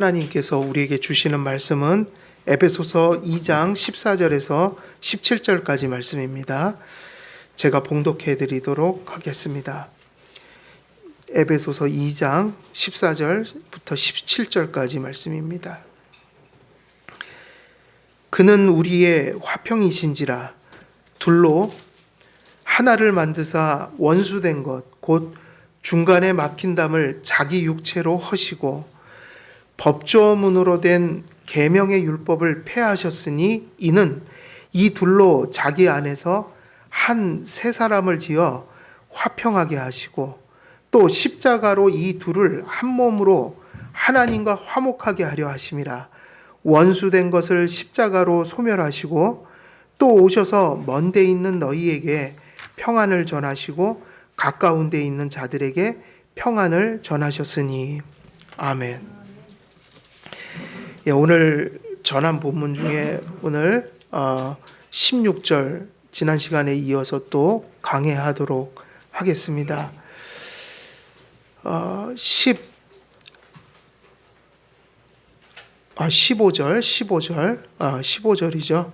하나님께서 우리에게 주시는 말씀은 에베소서 2장 14절에서 17절까지 말씀입니다. 제가 봉독해 드리도록 하겠습니다. 에베소서 2장 14절부터 17절까지 말씀입니다. 그는 우리의 화평이신지라 둘로 하나를 만드사 원수된 것 곧 중간에 막힌 담을 자기 육체로 허시고 법조문으로 된 계명의 율법을 폐하셨으니 이는 이 둘로 자기 안에서 한 새 사람을 지어 화평하게 하시고 또 십자가로 이 둘을 한 몸으로 하나님과 화목하게 하려 하심이라. 원수된 것을 십자가로 소멸하시고 또 오셔서 먼 데 있는 너희에게 평안을 전하시고 가까운 데 있는 자들에게 평안을 전하셨으니. 아멘. 오늘 전한 본문 중에 오늘 16절 지난 시간에 이어서 또 강해하도록 하겠습니다. 15절이죠.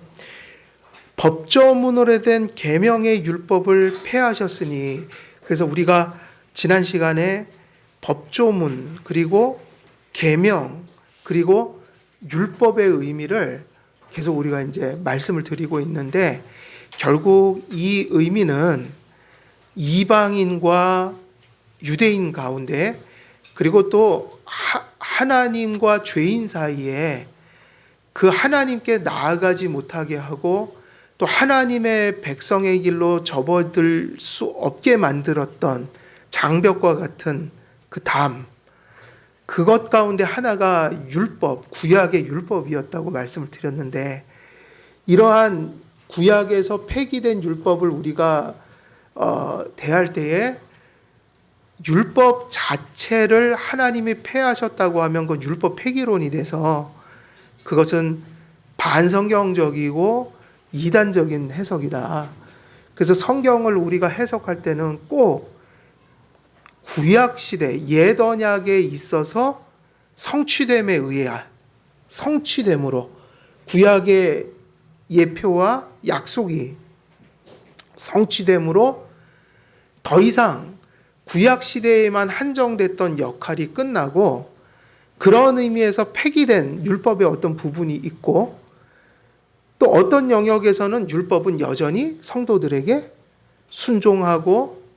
법조문으로 된 계명의 율법을 폐하셨으니, 그래서 우리가 지난 시간에 법조문 그리고 계명 그리고 율법의 의미를 계속 우리가 이제 말씀을 드리고 있는데, 결국 이 의미는 이방인과 유대인 가운데 그리고 또 하나님과 죄인 사이에 그 하나님께 나아가지 못하게 하고 또 하나님의 백성의 길로 접어들 수 없게 만들었던 장벽과 같은 그 담, 그것 가운데 하나가 율법, 구약의 율법이었다고 말씀을 드렸는데, 이러한 구약에서 폐기된 율법을 우리가 대할 때에 율법 자체를 하나님이 폐하셨다고 하면 그 율법 폐기론이 돼서 그것은 반성경적이고 이단적인 해석이다. 그래서 성경을 우리가 해석할 때는 꼭 구약시대 옛 언약에 있어서 성취됨에 의해 성취됨으로 구약의 예표와 약속이 성취됨으로 더 이상 구약시대에만 한정됐던 역할이 끝나고 그런 의미에서 폐기된 율법의 어떤 부분이 있고, 또 어떤 영역에서는 율법은 여전히 성도들에게 순종하고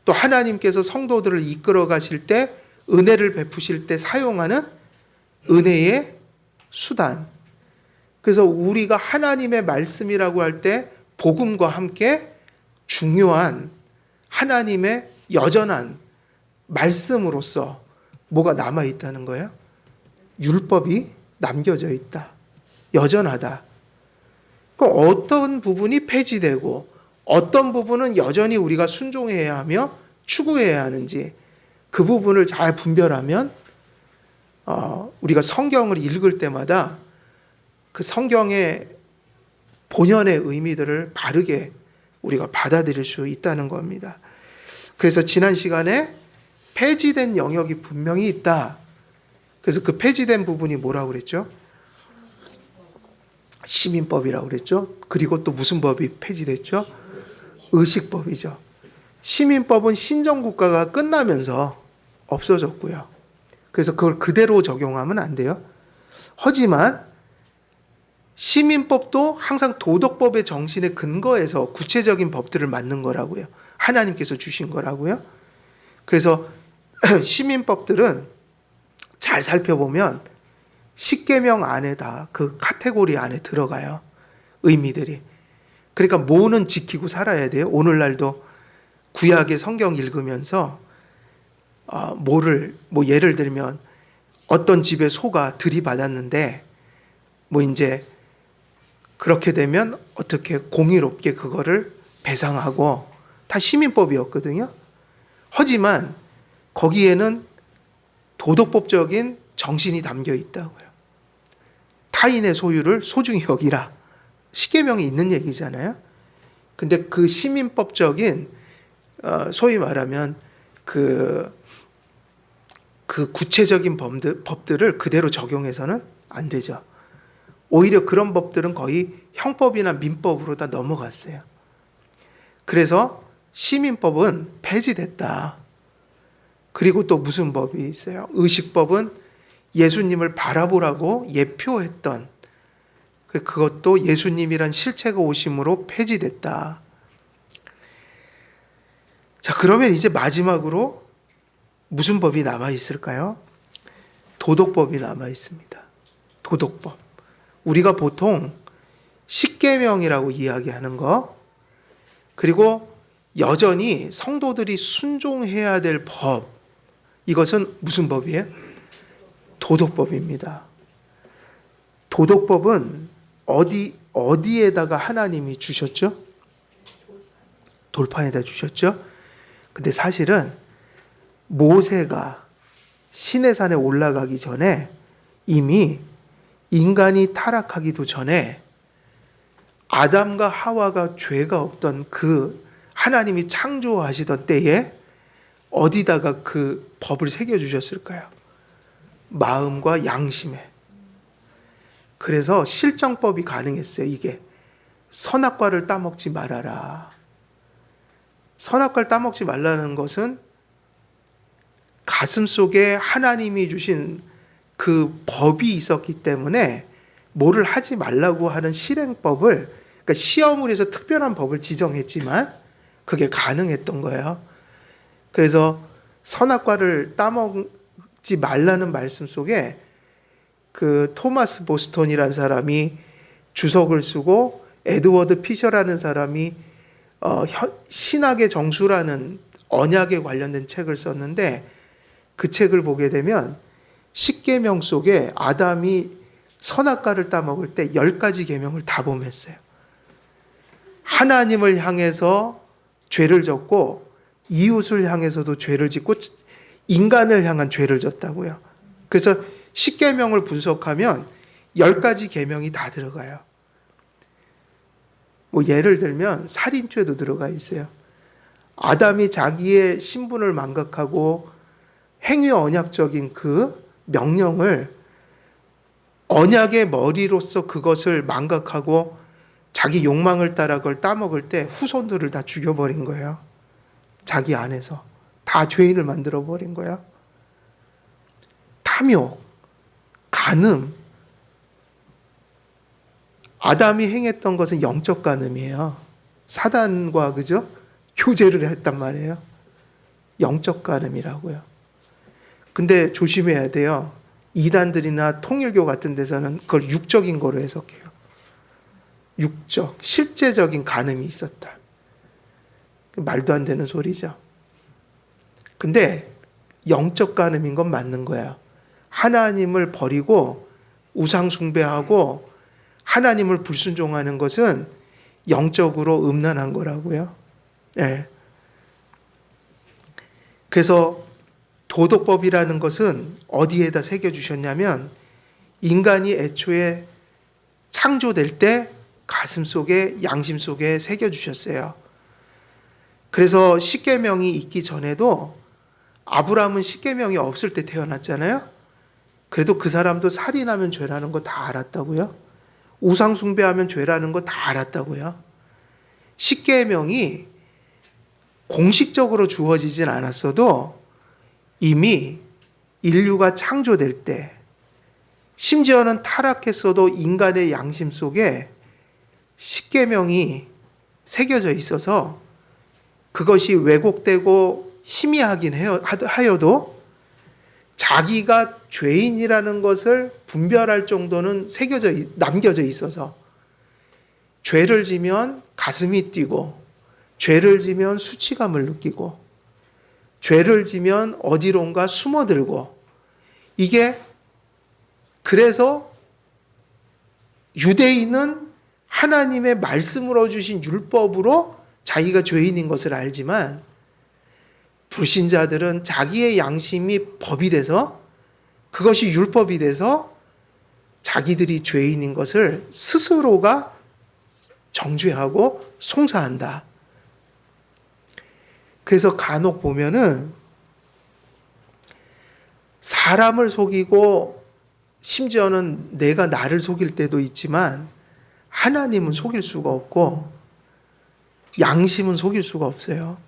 또 하나님께서 성도들을 이끌어 가실 때 은혜를 베푸실 때 사용하는 은혜의 수단. 그래서 우리가 하나님의 말씀이라고 할 때 복음과 함께 중요한 하나님의 여전한 말씀으로서 뭐가 남아 있다는 거예요? 율법이 남겨져 있다. 여전하다. 어떤 부분이 폐지되고 어떤 부분은 여전히 우리가 순종해야 하며 추구해야 하는지 그 부분을 잘 분별하면 우리가 성경을 읽을 때마다 그 성경의 본연의 의미들을 바르게 우리가 받아들일 수 있다는 겁니다. 그래서 지난 시간에 폐지된 영역이 분명히 있다. 그래서 그 폐지된 부분이 뭐라고 그랬죠? 시민법이라고 그랬죠. 그리고 또 무슨 법이 폐지됐죠? 의식법이죠. 시민법은 신정국가가 끝나면서 없어졌고요. 그래서 그걸 그대로 적용하면 안 돼요. 하지만 시민법도 항상 도덕법의 정신에 근거해서 구체적인 법들을 만든 거라고요. 하나님께서 주신 거라고요. 그래서 시민법들은 잘 살펴보면 십계명 안에 다 그 카테고리 안에 들어가요. 의미들이. 그러니까 뭐는 지키고 살아야 돼요. 오늘날도 구약의 성경 읽으면서 예를 들면 어떤 집에 소가 들이받았는데 이제 그렇게 되면 어떻게 공의롭게 그거를 배상하고 다 시민법이었거든요. 하지만 거기에는 도덕법적인 정신이 담겨 있다고요. 타인의 소유를 소중히 여기라. 십계명이 있는 얘기잖아요. 근데 그 시민법적인 소위 말하면 그 그 구체적인 법들을 그대로 적용해서는 안 되죠. 오히려 그런 법들은 거의 형법이나 민법으로 다 넘어갔어요. 그래서 시민법은 폐지됐다. 그리고 또 무슨 법이 있어요? 의식법은 예수님을 바라보라고 예표했던 그것도 예수님이란 실체가 오심으로 폐지됐다. 자, 그러면 이제 마지막으로 무슨 법이 남아 있을까요? 도덕법이 남아 있습니다. 도덕법. 우리가 보통 십계명이라고 이야기하는 거, 그리고 여전히 성도들이 순종해야 될 법, 이것은 무슨 법이에요? 도덕법입니다. 도덕법은 어디에다가 하나님이 주셨죠? 돌판에다 주셨죠? 근데 사실은 모세가 시내산에 올라가기 전에 이미 인간이 타락하기도 전에 아담과 하와가 죄가 없던 그 하나님이 창조하시던 때에 어디다가 그 법을 새겨주셨을까요? 마음과 양심에. 그래서 실정법이 가능했어요. 이게 선악과를 따먹지 말아라. 선악과를 따먹지 말라는 것은 가슴 속에 하나님이 주신 그 법이 있었기 때문에 뭐를 하지 말라고 하는 실행법을, 그러니까 시험을 해서 특별한 법을 지정했지만 그게 가능했던 거예요. 그래서 선악과를 따먹지 말라는 말씀 속에 그 토마스 보스턴이라는 사람이 주석을 쓰고 에드워드 피셔라는 사람이 신학의 정수라는 언약에 관련된 책을 썼는데, 그 책을 보게 되면 십계명 속에 아담이 선악과를 따먹을 때 10가지 계명을 다 범했어요. 하나님을 향해서 죄를 졌고 이웃을 향해서도 죄를 짓고 인간을 향한 죄를 졌다고요. 그래서 십계명을 분석하면 10가지 계명이 다 들어가요. 뭐 예를 들면 살인죄도 들어가 있어요. 아담이 자기의 신분을 망각하고 행위 언약적인 그 명령을 언약의 머리로서 그것을 망각하고 자기 욕망을 따라 그걸 따먹을 때 후손들을 다 죽여버린 거예요. 자기 안에서 다 죄인을 만들어버린 거예요. 탐욕, 간음. 아담이 행했던 것은 영적 간음이에요. 사단과 그죠? 교제를 했단 말이에요. 영적 간음이라고요. 근데 조심해야 돼요. 이단들이나 통일교 같은 데서는 그걸 육적인 거로 해석해요. 육적, 실제적인 간음이 있었다. 말도 안 되는 소리죠. 근데 영적 간음인 건 맞는 거예요. 하나님을 버리고 우상 숭배하고 하나님을 불순종하는 것은 영적으로 음란한 거라고요. 네. 그래서 도덕법이라는 것은 어디에다 새겨주셨냐면 인간이 애초에 창조될 때 가슴 속에 양심 속에 새겨주셨어요. 그래서 십계명이 있기 전에도 아브라함은 십계명이 없을 때 태어났잖아요. 그래도 그 사람도 살인하면 죄라는 거 다 알았다고요. 우상 숭배하면 죄라는 거 다 알았다고요. 십계명이 공식적으로 주어지진 않았어도 이미 인류가 창조될 때, 심지어는 타락했어도 인간의 양심 속에 십계명이 새겨져 있어서 그것이 왜곡되고 희미하긴 하여도 자기가 죄인이라는 것을 분별할 정도는 남겨져 있어서 죄를 지면 가슴이 뛰고, 죄를 지면 수치감을 느끼고, 죄를 지면 어디론가 숨어들고, 이게 그래서 유대인은 하나님의 말씀으로 주신 율법으로 자기가 죄인인 것을 알지만 불신자들은 자기의 양심이 법이 돼서, 그것이 율법이 돼서 자기들이 죄인인 것을 스스로가 정죄하고 송사한다. 그래서 간혹 보면은 사람을 속이고 심지어는 내가 나를 속일 때도 있지만 하나님은 속일 수가 없고 양심은 속일 수가 없어요.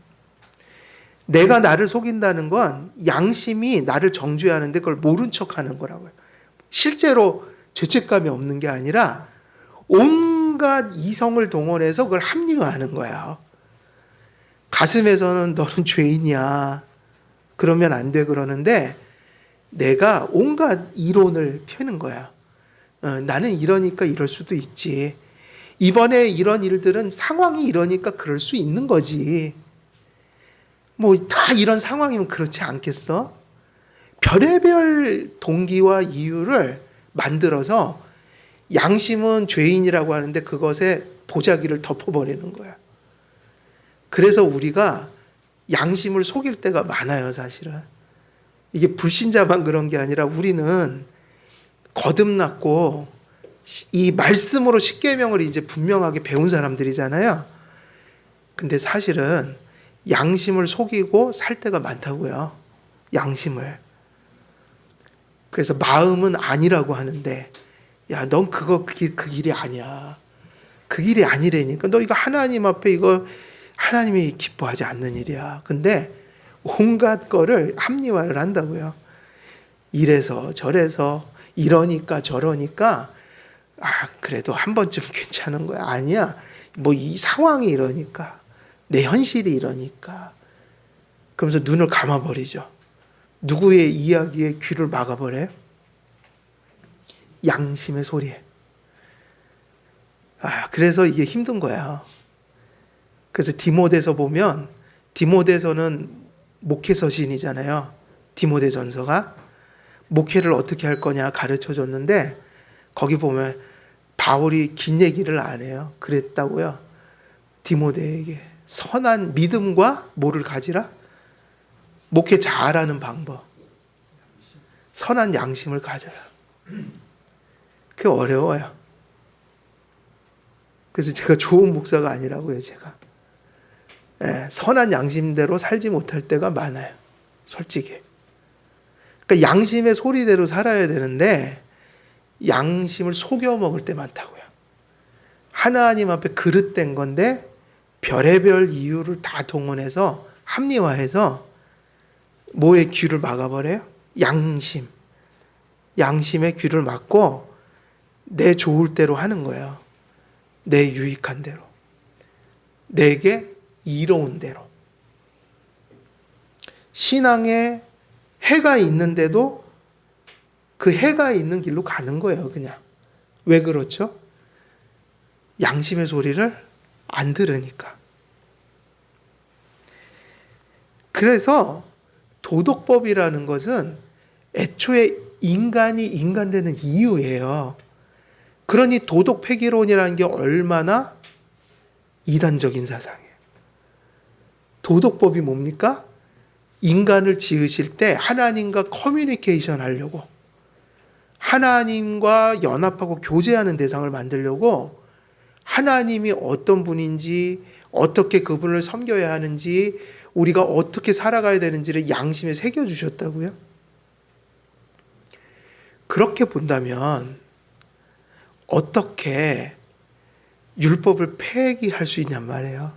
내가 나를 속인다는 건 양심이 나를 정죄하는데 그걸 모른 척하는 거라고요. 실제로 죄책감이 없는 게 아니라 온갖 이성을 동원해서 그걸 합리화하는 거야. 가슴에서는 너는 죄인이야. 그러면 안 돼 그러는데 내가 온갖 이론을 펴는 거야. 나는 이러니까 이럴 수도 있지. 이번에 이런 일들은 상황이 이러니까 그럴 수 있는 거지. 뭐 다 이런 상황이면 그렇지 않겠어? 별의별 동기와 이유를 만들어서 양심은 죄인이라고 하는데 그것에 보자기를 덮어버리는 거야. 그래서 우리가 양심을 속일 때가 많아요, 사실은. 이게 불신자만 그런 게 아니라 우리는 거듭났고 이 말씀으로 십계명을 이제 분명하게 배운 사람들이잖아요. 근데 사실은 양심을 속이고 살 때가 많다고요. 양심을. 그래서 마음은 아니라고 하는데 야, 넌 그 길이 아니야. 그 길이 아니라니까. 너 이거 하나님 앞에 이거 하나님이 기뻐하지 않는 일이야. 근데 온갖 거를 합리화를 한다고요. 이래서 저래서 이러니까 저러니까 그래도 한 번쯤 괜찮은 거야. 아니야. 뭐 이 상황이 이러니까 내 현실이 이러니까. 그러면서 눈을 감아버리죠. 누구의 이야기에 귀를 막아버려요? 양심의 소리에. 그래서 이게 힘든 거야. 그래서 디모데서 보면 디모데서는 목회서신이잖아요. 디모데전서가 목회를 어떻게 할 거냐 가르쳐 줬는데 거기 보면 바울이 긴 얘기를 안 해요. 그랬다고요. 디모데에게 선한 믿음과 뭐를 가지라? 목회 잘하는 방법. 선한 양심을 가져라. 그게 어려워요. 그래서 제가 좋은 목사가 아니라고요, 제가. 선한 양심대로 살지 못할 때가 많아요. 솔직히. 그러니까 양심의 소리대로 살아야 되는데 양심을 속여 먹을 때 많다고요. 하나님 앞에 그릇된 건데 별의별 이유를 다 동원해서 합리화해서 뭐의 귀를 막아버려요? 양심. 양심의 귀를 막고 내 좋을 대로 하는 거예요. 내 유익한 대로. 내게 이로운 대로. 신앙에 해가 있는데도 그 해가 있는 길로 가는 거예요, 그냥. 왜 그렇죠? 양심의 소리를 안 들으니까. 그래서 도덕법이라는 것은 애초에 인간이 인간되는 이유예요. 그러니 도덕 폐기론이라는 게 얼마나 이단적인 사상이에요. 도덕법이 뭡니까? 인간을 지으실 때 하나님과 커뮤니케이션 하려고, 하나님과 연합하고 교제하는 대상을 만들려고 하나님이 어떤 분인지, 어떻게 그분을 섬겨야 하는지, 우리가 어떻게 살아가야 되는지를 양심에 새겨주셨다고요. 그렇게 본다면 어떻게 율법을 폐기할 수 있냔 말이에요.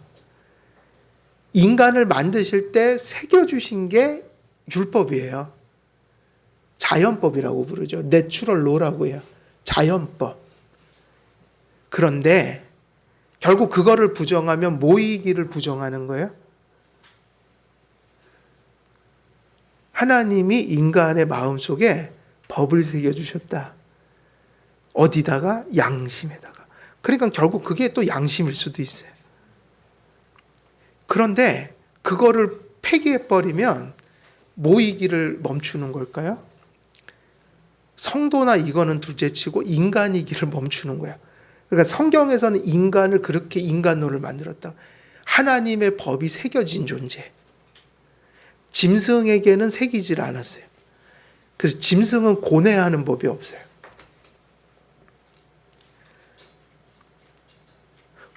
인간을 만드실 때 새겨주신 게 율법이에요. 자연법이라고 부르죠. 내추럴 로라고 해요. 자연법. 그런데 결국 그거를 부정하면 모이기를 부정하는 거예요. 하나님이 인간의 마음속에 법을 새겨주셨다. 어디다가? 양심에다가. 그러니까 결국 그게 또 양심일 수도 있어요. 그런데 그거를 폐기해버리면 모이기를 멈추는 걸까요? 성도나 이거는 둘째치고 인간이기를 멈추는 거야. 그러니까 성경에서는 인간을 그렇게 인간론을 만들었다. 하나님의 법이 새겨진 존재. 짐승에게는 새기질 않았어요. 그래서 짐승은 고뇌하는 법이 없어요.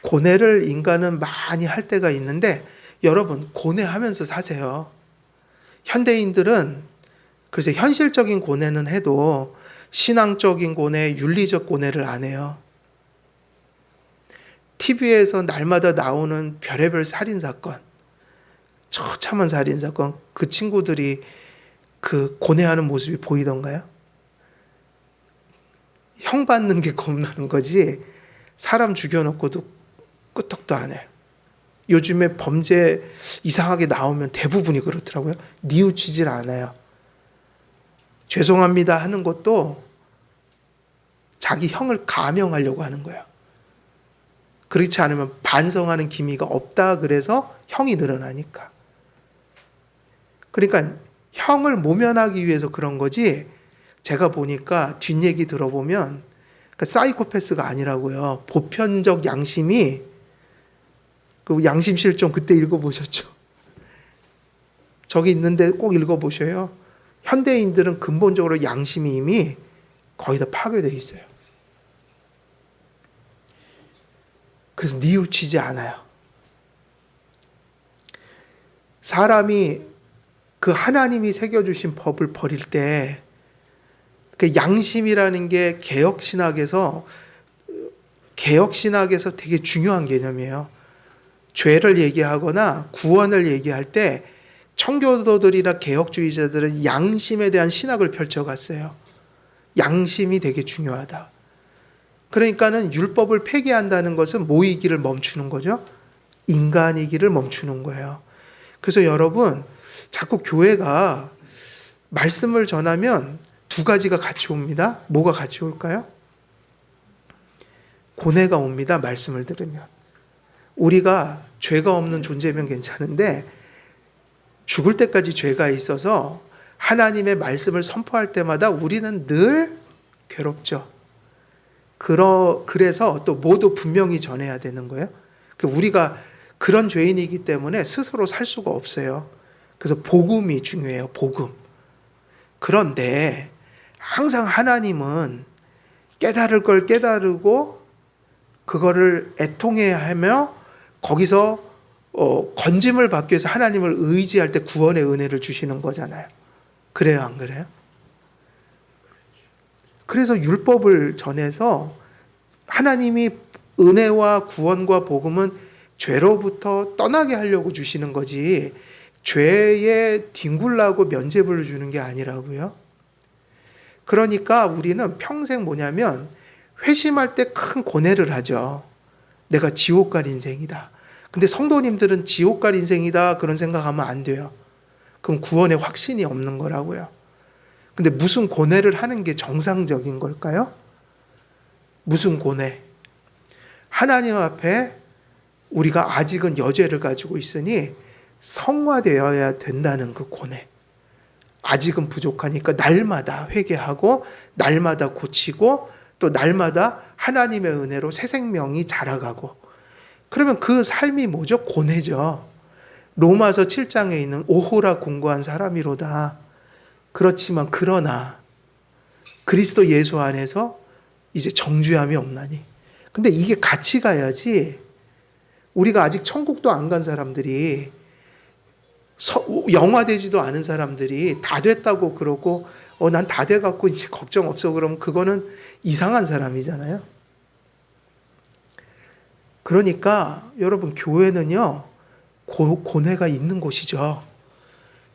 고뇌를 인간은 많이 할 때가 있는데 여러분 고뇌하면서 사세요. 현대인들은 그래서 현실적인 고뇌는 해도 신앙적인 고뇌, 윤리적 고뇌를 안 해요. TV에서 날마다 나오는 별의별 살인사건, 처참한 살인사건, 그 친구들이 그 고뇌하는 모습이 보이던가요? 형 받는 게 겁나는 거지 사람 죽여놓고도 끄떡도 안 해요. 요즘에 범죄 이상하게 나오면 대부분이 그렇더라고요. 뉘우치질 않아요. 죄송합니다 하는 것도 자기 형을 감형하려고 하는 거예요. 그렇지 않으면 반성하는 기미가 없다 그래서 형이 늘어나니까. 그러니까 형을 모면하기 위해서 그런 거지 제가 보니까 뒷얘기 들어보면 그러니까 사이코패스가 아니라고요. 보편적 양심이 그 양심실종 그때 읽어보셨죠? 저기 있는데 꼭 읽어보셔요. 현대인들은 근본적으로 양심이 이미 거의 다 파괴되어 있어요. 그래서 뉘우치지 않아요. 사람이 그 하나님이 새겨주신 법을 버릴 때 그 양심이라는 게 개혁신학에서 되게 중요한 개념이에요. 죄를 얘기하거나 구원을 얘기할 때 청교도들이나 개혁주의자들은 양심에 대한 신학을 펼쳐갔어요. 양심이 되게 중요하다. 그러니까는 율법을 폐기한다는 것은 뭐이기를 멈추는 거죠? 인간이기를 멈추는 거예요. 그래서 여러분 자꾸 교회가 말씀을 전하면 두 가지가 같이 옵니다. 뭐가 같이 올까요? 고뇌가 옵니다. 말씀을 들으면. 우리가 죄가 없는 존재면 괜찮은데 죽을 때까지 죄가 있어서 하나님의 말씀을 선포할 때마다 우리는 늘 괴롭죠. 그래서 또 뭐도 분명히 전해야 되는 거예요. 우리가 그런 죄인이기 때문에 스스로 살 수가 없어요. 그래서 복음이 중요해요. 복음. 그런데 항상 하나님은 깨달을 걸 깨달고 그거를 애통해야 하며 거기서 건짐을 받기 위해서 하나님을 의지할 때 구원의 은혜를 주시는 거잖아요. 그래요, 안 그래요? 그래서 율법을 전해서 하나님이 은혜와 구원과 복음은 죄로부터 떠나게 하려고 주시는 거지 죄에 뒹굴라고 면죄부를 주는 게 아니라고요. 그러니까 우리는 평생 뭐냐면 회심할 때 큰 고뇌를 하죠. 내가 지옥 갈 인생이다. 근데 성도님들은 지옥 갈 인생이다 그런 생각하면 안 돼요. 그럼 구원의 확신이 없는 거라고요. 근데 무슨 고뇌를 하는 게 정상적인 걸까요? 무슨 고뇌? 하나님 앞에 우리가 아직은 여죄를 가지고 있으니 성화되어야 된다는 그 고뇌. 아직은 부족하니까 날마다 회개하고 날마다 고치고 또 날마다 하나님의 은혜로 새 생명이 자라가고 그러면 그 삶이 뭐죠? 고뇌죠. 로마서 7장에 있는 오호라 공고한 사람이로다. 그렇지만 그러나 그리스도 예수 안에서 이제 정죄함이 없나니. 근데 이게 같이 가야지 우리가 아직 천국도 안 간 사람들이 영화되지도 않은 사람들이 다 됐다고 그러고 난 다 돼갖고 이제 걱정 없어 그러면 그거는 이상한 사람이잖아요. 그러니까 여러분 교회는요 고뇌가 있는 곳이죠.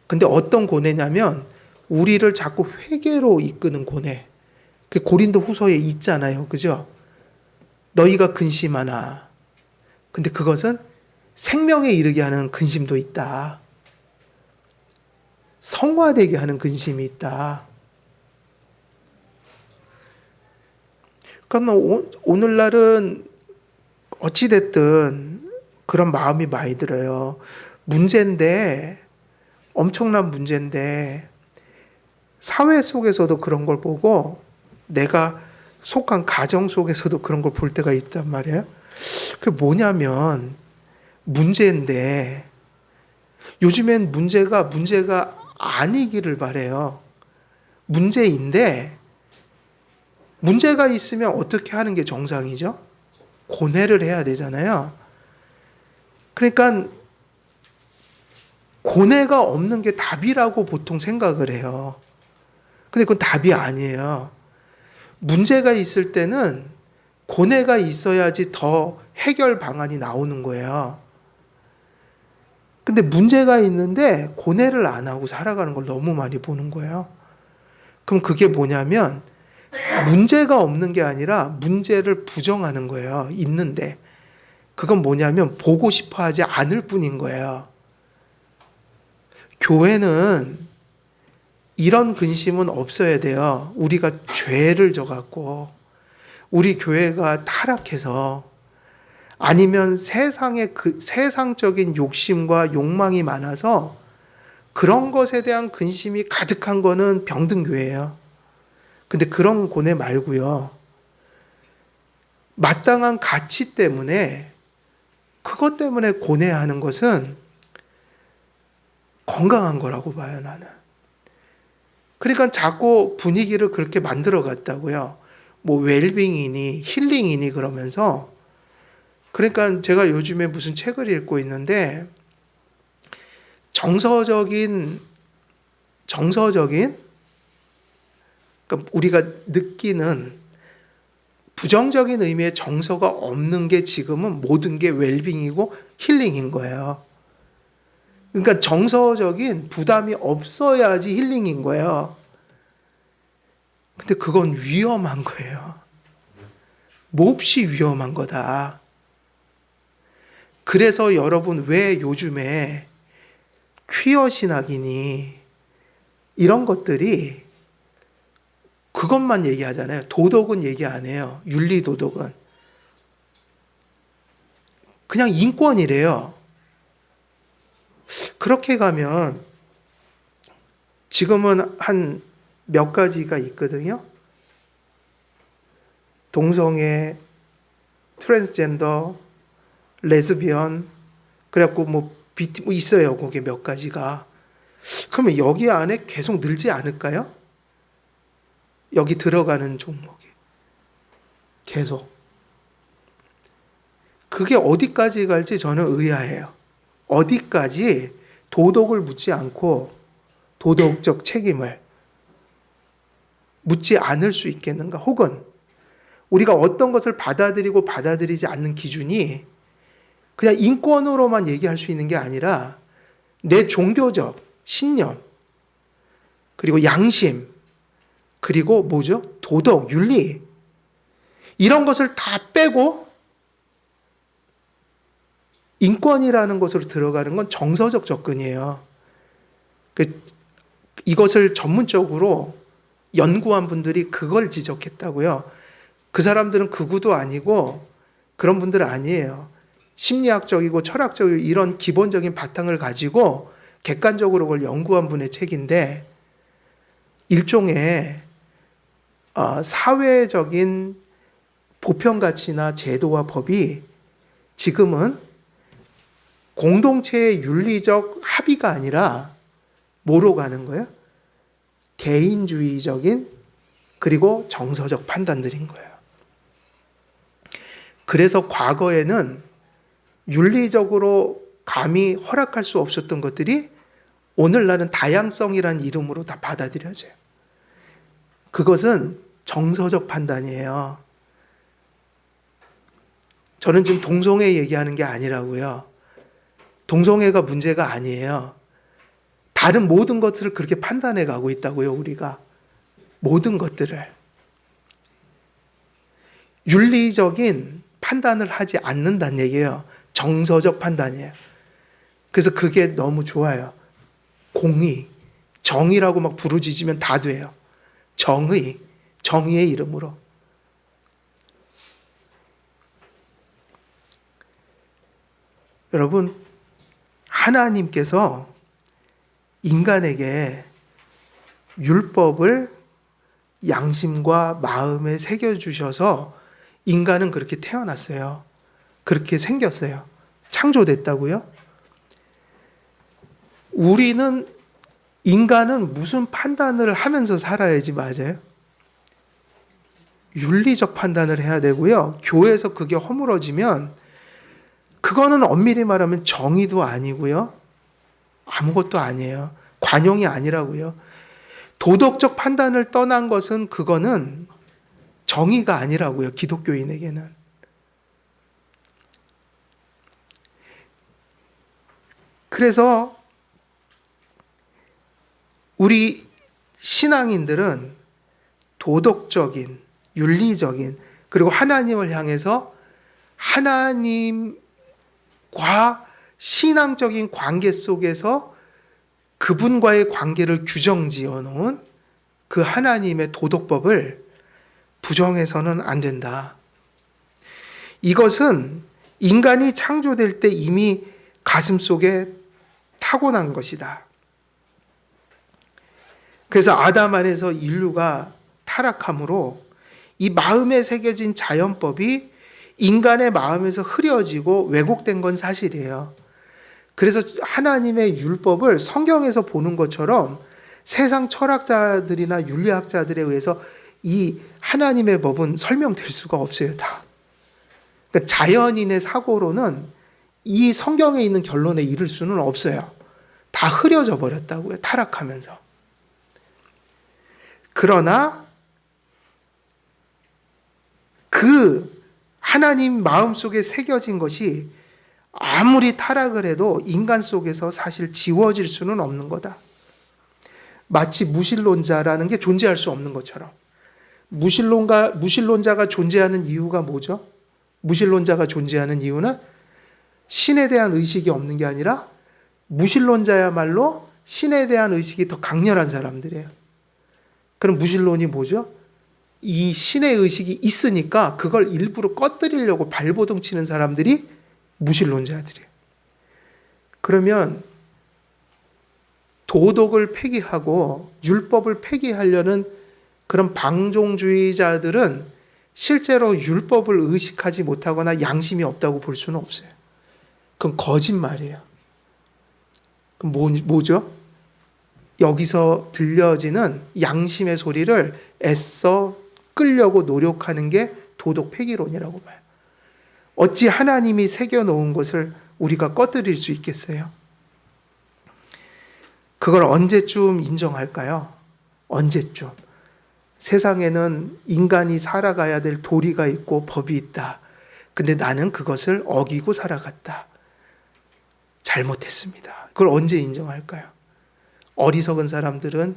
근데 어떤 고뇌냐면 우리를 자꾸 회개로 이끄는 고뇌. 그 고린도 후서에 있잖아요. 그죠? 너희가 근심하나. 근데 그것은 생명에 이르게 하는 근심도 있다. 성화되게 하는 근심이 있다. 그러니까 오늘날은 어찌됐든 그런 마음이 많이 들어요. 문제인데, 엄청난 문제인데, 사회 속에서도 그런 걸 보고 내가 속한 가정 속에서도 그런 걸 볼 때가 있단 말이에요. 그게 뭐냐면 문제인데 요즘엔 문제가 아니기를 바래요. 문제인데 문제가 있으면 어떻게 하는 게 정상이죠? 고뇌를 해야 되잖아요. 그러니까 고뇌가 없는 게 답이라고 보통 생각을 해요. 근데 그건 답이 아니에요. 문제가 있을 때는 고뇌가 있어야지 더 해결 방안이 나오는 거예요. 근데 문제가 있는데 고뇌를 안 하고 살아가는 걸 너무 많이 보는 거예요. 그럼 그게 뭐냐면 문제가 없는 게 아니라 문제를 부정하는 거예요. 있는데. 그건 뭐냐면 보고 싶어 하지 않을 뿐인 거예요. 교회는 이런 근심은 없어야 돼요. 우리가 죄를 져갖고 우리 교회가 타락해서 아니면 세상적인 욕심과 욕망이 많아서 그런 것에 대한 근심이 가득한 거는 병든 교회예요. 근데 그런 고뇌 말고요. 마땅한 가치 때문에 그것 때문에 고뇌하는 것은 건강한 거라고 봐요, 나는. 그러니까 자꾸 분위기를 그렇게 만들어 갔다고요. 뭐 웰빙이니 힐링이니 그러면서. 그러니까 제가 요즘에 무슨 책을 읽고 있는데 정서적인 그러니까 우리가 느끼는 부정적인 의미의 정서가 없는 게 지금은 모든 게 웰빙이고 힐링인 거예요. 그러니까 정서적인 부담이 없어야지 힐링인 거예요. 근데 그건 위험한 거예요. 몹시 위험한 거다. 그래서 여러분 왜 요즘에 퀴어 신학이니 이런 것들이 그것만 얘기하잖아요. 도덕은 얘기 안 해요. 윤리 도덕은. 그냥 인권이래요. 그렇게 가면 지금은 한 몇 가지가 있거든요. 동성애, 트랜스젠더, 레즈비언, 그래갖고 뭐 있어요. 거기에 몇 가지가. 그러면 여기 안에 계속 늘지 않을까요? 여기 들어가는 종목이. 계속. 그게 어디까지 갈지 저는 의아해요. 어디까지 도덕을 묻지 않고 도덕적 책임을 묻지 않을 수 있겠는가? 혹은 우리가 어떤 것을 받아들이고 받아들이지 않는 기준이 그냥 인권으로만 얘기할 수 있는 게 아니라 내 종교적 신념, 그리고 양심, 그리고 뭐죠? 도덕, 윤리 이런 것을 다 빼고 인권이라는 것으로 들어가는 건 정서적 접근이에요. 이것을 전문적으로 연구한 분들이 그걸 지적했다고요. 그 사람들은 극우도 아니고 그런 분들은 아니에요. 심리학적이고 철학적이고 이런 기본적인 바탕을 가지고 객관적으로 그걸 연구한 분의 책인데 일종의 사회적인 보편가치나 제도와 법이 지금은 공동체의 윤리적 합의가 아니라 뭐로 가는 거예요? 개인주의적인 그리고 정서적 판단들인 거예요. 그래서 과거에는 윤리적으로 감히 허락할 수 없었던 것들이 오늘날은 다양성이라는 이름으로 다 받아들여져요. 그것은 정서적 판단이에요. 저는 지금 동성애 얘기하는 게 아니라고요. 동성애가 문제가 아니에요. 다른 모든 것들을 그렇게 판단해 가고 있다고요, 우리가. 모든 것들을. 윤리적인 판단을 하지 않는다는 얘기예요. 정서적 판단이에요. 그래서 그게 너무 좋아요. 공의, 정의라고 막 부르짖으면 다 돼요. 정의, 정의의 이름으로. 여러분, 하나님께서 인간에게 율법을 양심과 마음에 새겨주셔서 인간은 그렇게 태어났어요. 그렇게 생겼어요. 창조됐다고요? 인간은 무슨 판단을 하면서 살아야지 맞아요? 윤리적 판단을 해야 되고요. 교회에서 그게 허물어지면 그거는 엄밀히 말하면 정의도 아니고요. 아무것도 아니에요. 관용이 아니라고요. 도덕적 판단을 떠난 것은 그거는 정의가 아니라고요. 기독교인에게는. 그래서 우리 신앙인들은 도덕적인, 윤리적인, 그리고 하나님을 향해서 하나님과 신앙적인 관계 속에서 그분과의 관계를 규정 지어 놓은 그 하나님의 도덕법을 부정해서는 안 된다. 이것은 인간이 창조될 때 이미 가슴 속에 타고난 것이다. 그래서 아담 안에서 인류가 타락함으로 이 마음에 새겨진 자연법이 인간의 마음에서 흐려지고 왜곡된 건 사실이에요. 그래서 하나님의 율법을 성경에서 보는 것처럼 세상 철학자들이나 윤리학자들에 의해서 이 하나님의 법은 설명될 수가 없어요, 다. 그러니까 자연인의 사고로는 이 성경에 있는 결론에 이를 수는 없어요. 다 흐려져 버렸다고요, 타락하면서. 그러나 그 하나님 마음속에 새겨진 것이 아무리 타락을 해도 인간 속에서 사실 지워질 수는 없는 거다. 마치 무신론자라는 게 존재할 수 없는 것처럼. 무신론자가 존재하는 이유가 뭐죠? 무신론자가 존재하는 이유는 신에 대한 의식이 없는 게 아니라 무신론자야말로 신에 대한 의식이 더 강렬한 사람들이에요. 그럼 무신론이 뭐죠? 이 신의 의식이 있으니까 그걸 일부러 꺼뜨리려고 발버둥 치는 사람들이 무신론자들이에요. 그러면 도덕을 폐기하고 율법을 폐기하려는 그런 방종주의자들은 실제로 율법을 의식하지 못하거나 양심이 없다고 볼 수는 없어요. 그건 거짓말이에요. 그럼 뭐죠? 여기서 들려지는 양심의 소리를 애써 끌려고 노력하는 게 도덕 폐기론이라고 봐요. 어찌 하나님이 새겨놓은 것을 우리가 꺼뜨릴 수 있겠어요? 그걸 언제쯤 인정할까요? 언제쯤? 세상에는 인간이 살아가야 될 도리가 있고 법이 있다. 근데 나는 그것을 어기고 살아갔다. 잘못했습니다. 그걸 언제 인정할까요? 어리석은 사람들은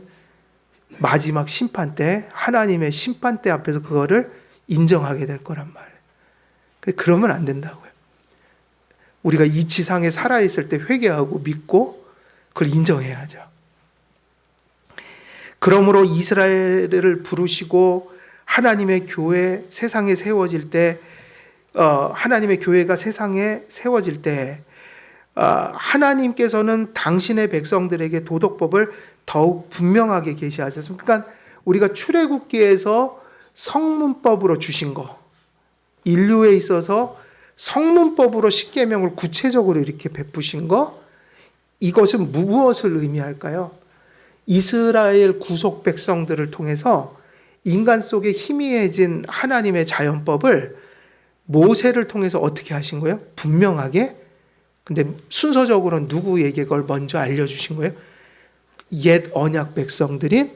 마지막 심판 때, 하나님의 심판 때 앞에서 그거를 인정하게 될 거란 말이에요. 그러면 안 된다고요. 우리가 이 지상에 살아있을 때 회개하고 믿고 그걸 인정해야죠. 그러므로 이스라엘을 부르시고 하나님의 교회 세상에 세워질 때, 하나님의 교회가 세상에 세워질 때 하나님께서는 당신의 백성들에게 도덕법을 더욱 분명하게 계시하셨습니다. 그러니까 우리가 출애굽기에서 성문법으로 주신 거, 인류에 있어서 성문법으로 십계명을 구체적으로 이렇게 베푸신 거, 이것은 무엇을 의미할까요? 이스라엘 구속 백성들을 통해서 인간 속에 희미해진 하나님의 자연법을 모세를 통해서 어떻게 하신 거예요? 분명하게. 근데 순서적으로는 누구에게 그걸 먼저 알려주신 거예요? 옛 언약 백성들인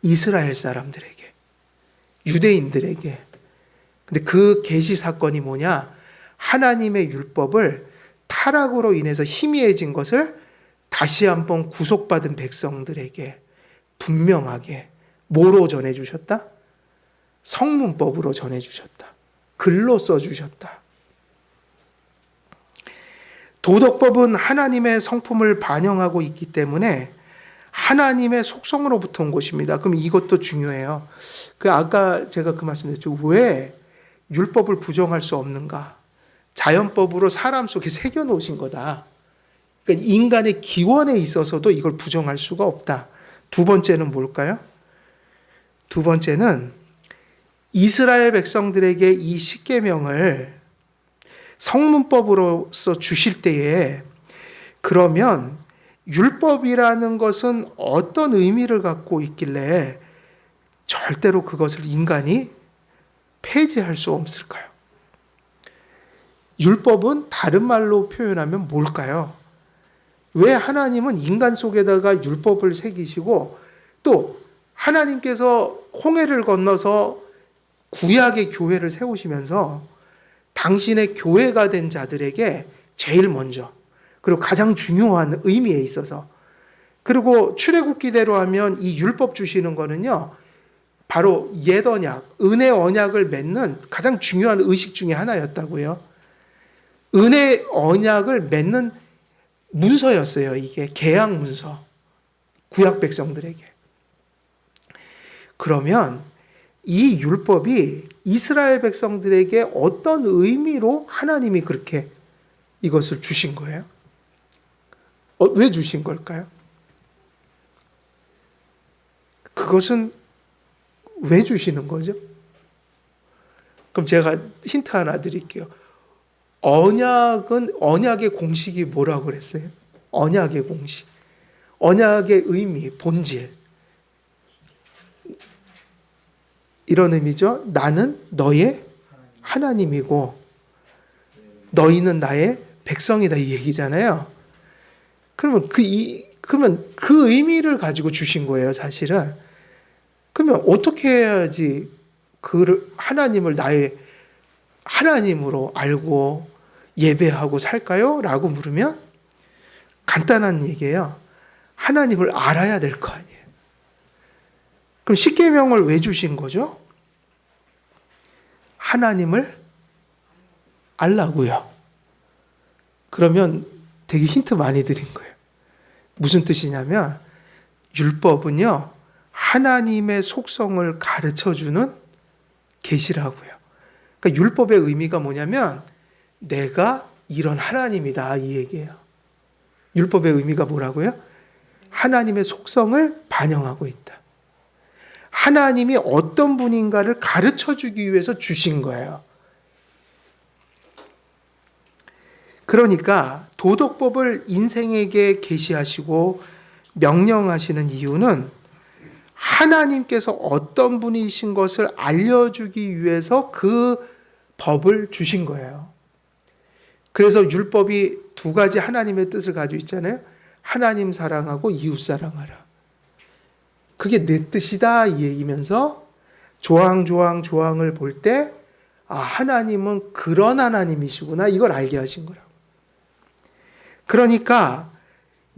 이스라엘 사람들에게, 유대인들에게. 근데 그 계시 사건이 뭐냐? 하나님의 율법을 타락으로 인해서 희미해진 것을 다시 한번 구속받은 백성들에게 분명하게 뭐로 전해주셨다? 성문법으로 전해주셨다. 글로 써주셨다. 도덕법은 하나님의 성품을 반영하고 있기 때문에 하나님의 속성으로부터 온 것입니다. 그럼 이것도 중요해요. 아까 제가 그 말씀드렸죠. 왜 율법을 부정할 수 없는가? 자연법으로 사람 속에 새겨놓으신 거다. 그러니까 인간의 기원에 있어서도 이걸 부정할 수가 없다. 두 번째는 뭘까요? 두 번째는 이스라엘 백성들에게 이 십계명을 성문법으로서 주실 때에, 그러면 율법이라는 것은 어떤 의미를 갖고 있길래 절대로 그것을 인간이 폐지할 수 없을까요? 율법은 다른 말로 표현하면 뭘까요? 왜 하나님은 인간 속에다가 율법을 새기시고 또 하나님께서 홍해를 건너서 구약의 교회를 세우시면서 당신의 교회가 된 자들에게 제일 먼저, 그리고 가장 중요한 의미에 있어서, 그리고 출애굽기대로 하면 이 율법 주시는 거는요, 바로 옛 언약, 은혜 언약을 맺는 가장 중요한 의식 중에 하나였다고요. 은혜 언약을 맺는 문서였어요. 이게 계약 문서, 구약 백성들에게. 그러면 이 율법이 이스라엘 백성들에게 어떤 의미로 하나님이 그렇게 이것을 주신 거예요? 왜 주신 걸까요? 그것은 왜 주시는 거죠? 그럼 제가 힌트 하나 드릴게요. 언약의 공식이 뭐라고 그랬어요? 언약의 공식. 언약의 의미, 본질. 이런 의미죠. 나는 너의 하나님이고 너희는 나의 백성이다, 이 얘기잖아요. 그러면 그 의미를 가지고 주신 거예요, 사실은. 그러면 어떻게 해야지 그 하나님을 나의 하나님으로 알고 예배하고 살까요? 라고 물으면 간단한 얘기예요. 하나님을 알아야 될 거 아니에요. 그럼 십계명을 왜 주신 거죠? 하나님을 알라고요. 그러면 되게 힌트 많이 드린 거예요. 무슨 뜻이냐면 율법은요, 하나님의 속성을 가르쳐주는 계시라고요. 그러니까 율법의 의미가 뭐냐면 내가 이런 하나님이다, 이 얘기예요. 율법의 의미가 뭐라고요? 하나님의 속성을 반영하고 있다. 하나님이 어떤 분인가를 가르쳐주기 위해서 주신 거예요. 그러니까 도덕법을 인생에게 계시하시고 명령하시는 이유는 하나님께서 어떤 분이신 것을 알려주기 위해서 그 법을 주신 거예요. 그래서 율법이 두 가지 하나님의 뜻을 가지고 있잖아요. 하나님 사랑하고 이웃 사랑하라. 그게 내 뜻이다, 이 얘기면서 조항을 볼 때 하나님은 그런 하나님이시구나, 이걸 알게 하신 거라고. 그러니까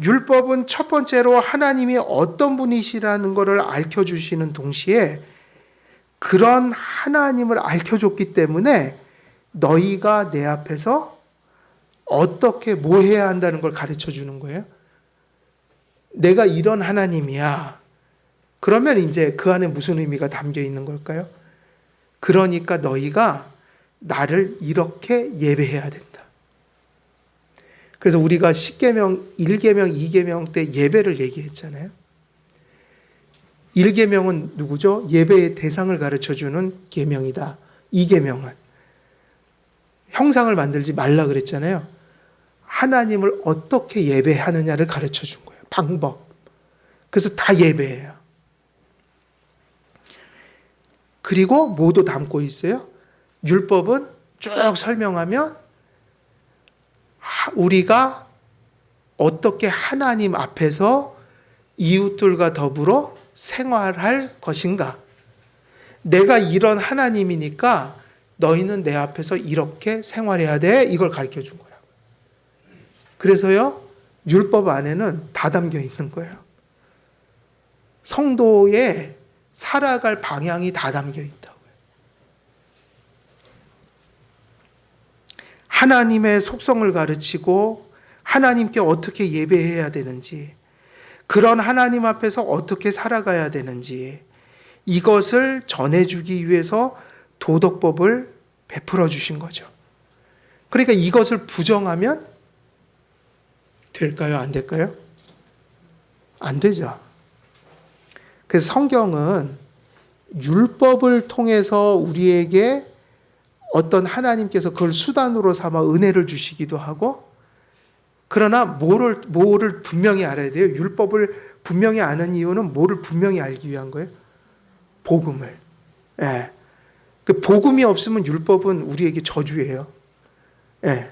율법은 첫 번째로 하나님이 어떤 분이시라는 것을 알려주시는 동시에 그런 하나님을 알려줬기 때문에 너희가 내 앞에서 어떻게 뭐 해야 한다는 걸 가르쳐 주는 거예요. 내가 이런 하나님이야. 그러면 이제 그 안에 무슨 의미가 담겨 있는 걸까요? 그러니까 너희가 나를 이렇게 예배해야 된다. 그래서 우리가 10계명, 1계명, 2계명 때 예배를 얘기했잖아요. 1계명은 누구죠? 예배의 대상을 가르쳐주는 계명이다. 2계명은 형상을 만들지 말라 그랬잖아요. 하나님을 어떻게 예배하느냐를 가르쳐준 거예요. 방법. 그래서 다 예배예요. 그리고 뭐도 담고 있어요? 율법은 쭉 설명하면 우리가 어떻게 하나님 앞에서 이웃들과 더불어 생활할 것인가. 내가 이런 하나님이니까 너희는 내 앞에서 이렇게 생활해야 돼. 이걸 가르쳐 준 거라고. 그래서요, 율법 안에는 다 담겨 있는 거예요. 성도의 살아갈 방향이 다 담겨 있다고요. 하나님의 속성을 가르치고 하나님께 어떻게 예배해야 되는지, 그런 하나님 앞에서 어떻게 살아가야 되는지, 이것을 전해주기 위해서 도덕법을 베풀어 주신 거죠. 그러니까 이것을 부정하면 될까요? 안 될까요? 안 되죠. 그래서 성경은 율법을 통해서 우리에게 어떤 하나님께서 그걸 수단으로 삼아 은혜를 주시기도 하고, 그러나 뭐를 분명히 알아야 돼요. 율법을 분명히 아는 이유는 뭐를 분명히 알기 위한 거예요? 복음을. 예. 그 복음이 없으면 율법은 우리에게 저주예요. 예.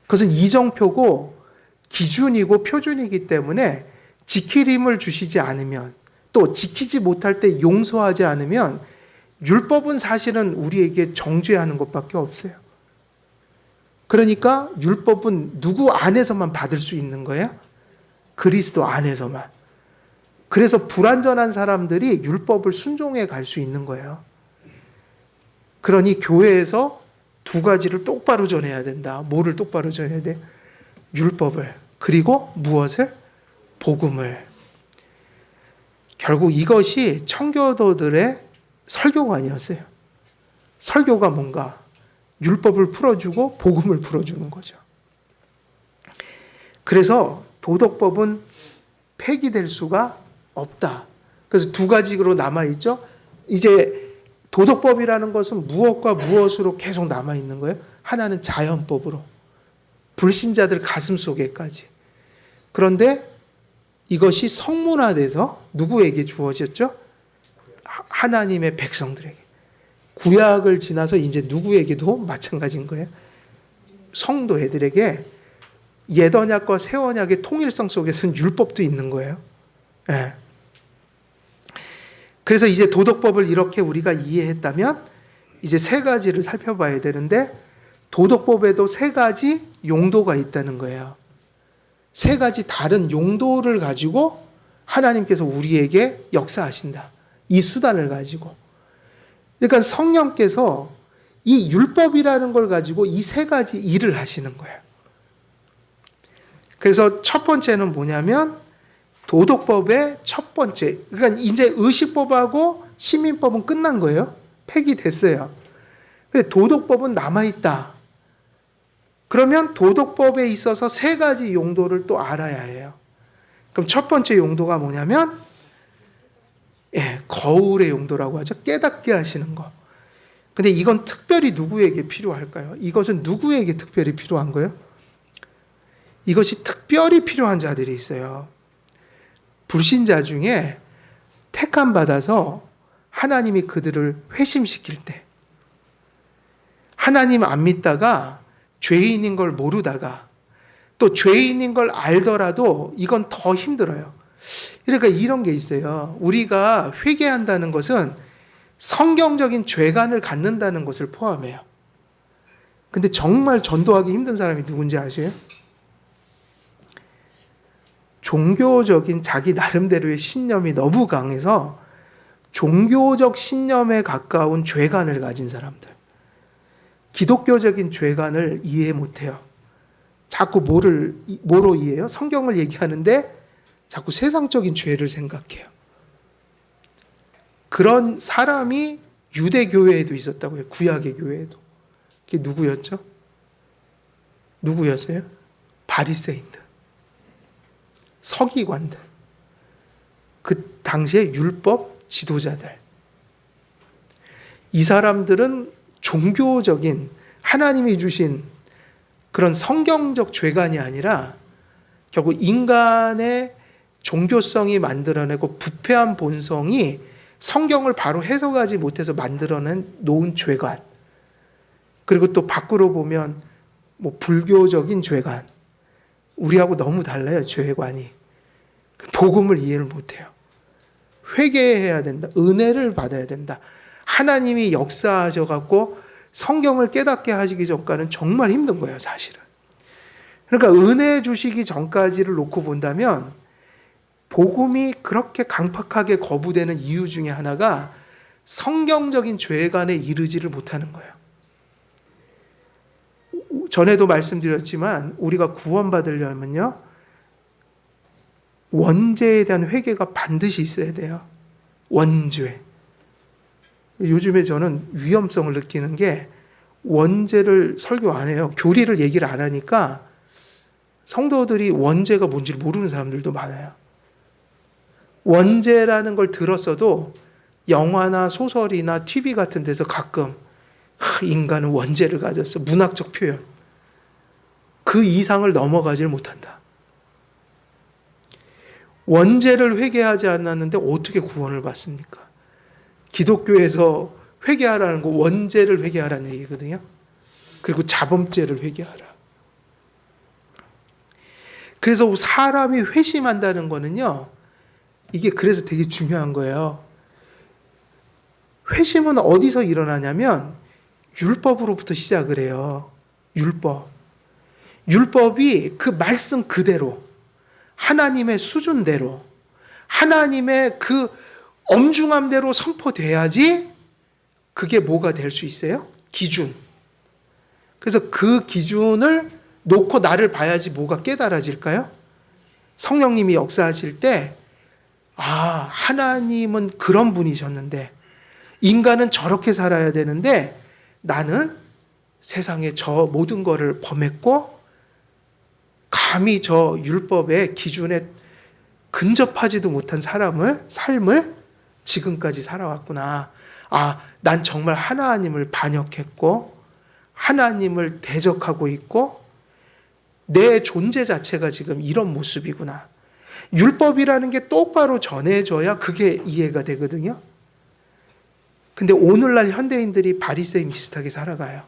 그것은 이정표고 기준이고 표준이기 때문에 지킬 힘을 주시지 않으면, 또 지키지 못할 때 용서하지 않으면 율법은 사실은 우리에게 정죄하는 것밖에 없어요. 그러니까 율법은 누구 안에서만 받을 수 있는 거예요? 그리스도 안에서만. 그래서 불완전한 사람들이 율법을 순종해 갈 수 있는 거예요. 그러니 교회에서 두 가지를 똑바로 전해야 된다. 뭐를 똑바로 전해야 돼? 율법을. 그리고 무엇을? 복음을. 결국 이것이 청교도들의 설교가 아니었어요. 설교가 뭔가? 율법을 풀어주고 복음을 풀어주는 거죠. 그래서 도덕법은 폐기될 수가 없다. 그래서 두 가지로 남아있죠. 이제 도덕법이라는 것은 무엇과 무엇으로 계속 남아있는 거예요? 하나는 자연법으로. 불신자들 가슴 속에까지. 그런데 이것이 성문화돼서 누구에게 주어졌죠? 하나님의 백성들에게. 구약을 지나서 이제 누구에게도 마찬가지인 거예요. 성도 애들에게 옛 언약과 새 언약의 통일성 속에서는 율법도 있는 거예요. 네. 그래서 이제 도덕법을 이렇게 우리가 이해했다면 이제 세 가지를 살펴봐야 되는데 도덕법에도 세 가지 용도가 있다는 거예요. 세 가지 다른 용도를 가지고 하나님께서 우리에게 역사하신다. 이 수단을 가지고. 그러니까 성령께서 이 율법이라는 걸 가지고 이 세 가지 일을 하시는 거예요. 그래서 첫 번째는 뭐냐면 도덕법의 첫 번째. 그러니까 이제 의식법하고 시민법은 끝난 거예요. 폐기됐어요. 근데 도덕법은 남아있다. 그러면 도덕법에 있어서 세 가지 용도를 또 알아야 해요. 그럼 첫 번째 용도가 뭐냐면 거울의 용도라고 하죠. 깨닫게 하시는 거. 근데 이건 특별히 누구에게 필요할까요? 이것은 누구에게 특별히 필요한 거예요? 이것이 특별히 필요한 자들이 있어요. 불신자 중에 택함 받아서 하나님이 그들을 회심시킬 때, 하나님 안 믿다가 죄인인 걸 모르다가 또 죄인인 걸 알더라도 이건 더 힘들어요. 그러니까 이런 게 있어요. 우리가 회개한다는 것은 성경적인 죄관을 갖는다는 것을 포함해요. 근데 정말 전도하기 힘든 사람이 누군지 아세요? 종교적인 자기 나름대로의 신념이 너무 강해서 종교적 신념에 가까운 죄관을 가진 사람들. 기독교적인 죄관을 이해 못해요. 자꾸 뭐로 이해해요? 성경을 얘기하는데 자꾸 세상적인 죄를 생각해요. 그런 사람이 유대교회에도 있었다고요. 구약의 교회에도. 그게 누구였죠? 누구였어요? 바리새인들. 서기관들. 그 당시에 율법 지도자들. 이 사람들은 종교적인 하나님이 주신 그런 성경적 죄관이 아니라 결국 인간의 종교성이 만들어내고 부패한 본성이 성경을 바로 해석하지 못해서 만들어낸 놓은 죄관. 그리고 또 밖으로 보면 뭐 불교적인 죄관. 우리하고 너무 달라요, 죄관이. 복음을 이해를 못해요. 회개해야 된다. 은혜를 받아야 된다. 하나님이 역사하셔갖고 성경을 깨닫게 하시기 전까지는 정말 힘든 거예요, 사실은. 그러니까 은혜 주시기 전까지를 놓고 본다면 복음이 그렇게 강팍하게 거부되는 이유 중에 하나가 성경적인 죄관에 이르지를 못하는 거예요. 전에도 말씀드렸지만 우리가 구원받으려면요, 원죄에 대한 회개가 반드시 있어야 돼요. 원죄. 요즘에 저는 위험성을 느끼는 게 원죄를 설교 안 해요. 교리를 얘기를 안 하니까 성도들이 원죄가 뭔지 모르는 사람들도 많아요. 원죄라는 걸 들었어도 영화나 소설이나 TV 같은 데서 가끔 인간은 원죄를 가졌어. 문학적 표현. 그 이상을 넘어가질 못한다. 원죄를 회개하지 않았는데 어떻게 구원을 받습니까? 기독교에서 회개하라는 거 원죄를 회개하라는 얘기거든요. 그리고 자범죄를 회개하라. 그래서 사람이 회심한다는 거는요, 이게 그래서 되게 중요한 거예요. 회심은 어디서 일어나냐면 율법으로부터 시작을 해요. 율법. 율법이 그 말씀 그대로, 하나님의 수준대로, 하나님의 그 엄중함대로 선포돼야지 그게 뭐가 될 수 있어요? 기준. 그래서 그 기준을 놓고 나를 봐야지 뭐가 깨달아질까요? 성령님이 역사하실 때, 아, 하나님은 그런 분이셨는데, 인간은 저렇게 살아야 되는데, 나는 세상에 저 모든 거를 범했고, 감히 저 율법의 기준에 근접하지도 못한 삶을 지금까지 살아왔구나. 아, 난 정말 하나님을 반역했고, 하나님을 대적하고 있고, 내 존재 자체가 지금 이런 모습이구나. 율법이라는 게 똑바로 전해져야 그게 이해가 되거든요. 근데 오늘날 현대인들이 바리새인 비슷하게 살아가요.